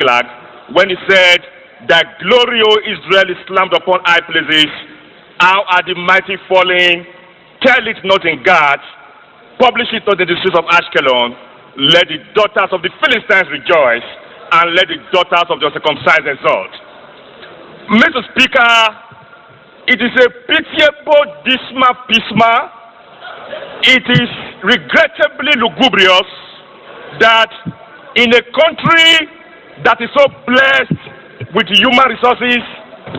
Ziklag when he said that glory, O Israel, is slammed upon high places. How are the mighty falling? Tell it not in Gath. Publish it not in the streets of Ashkelon. Let the daughters of the Philistines rejoice, and let the daughters of the circumcised exult. Mr. Speaker, it is a pitiable dismal pisma. It is regrettably lugubrious that in a country that is so blessed with human resources,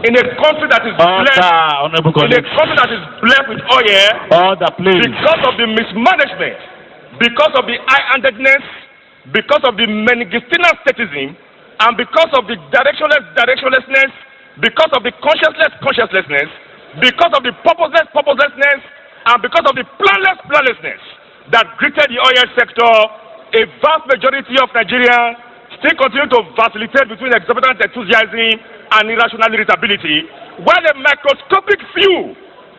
in a country that is blessed with oil, because of the mismanagement, because of the high-handedness, because of the meningistinal statism, and because of the directionlessness, because of the consciencelessness, because of the purposelessness, and because of the planlessness that greeted the oil sector, a vast majority of Nigerians still continue to vacillate between exorbitant enthusiasm and irrational irritability, while a microscopic few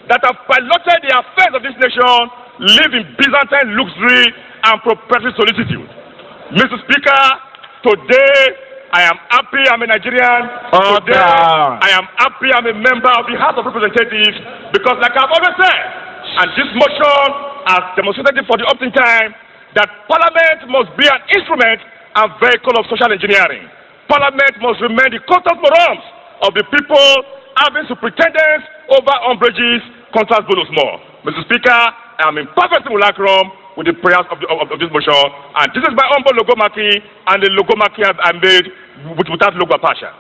that have piloted the affairs of this nation live in Byzantine luxury and perpetual solicitude. Mr. Speaker, today I am happy I'm a Nigerian. Today I am happy I'm a member of the House of Representatives, because like I've always said, and this motion has demonstrated for the opting time, that Parliament must be an instrument and vehicle of social engineering. Parliament must remain the constant forums of the people, having superintendence over umbrages, contrast bonus more. Mr. Speaker, I am in perfect simulacrum with the prayers of this motion, and this is my humble logomachy, and the logomachy I made without logo passion.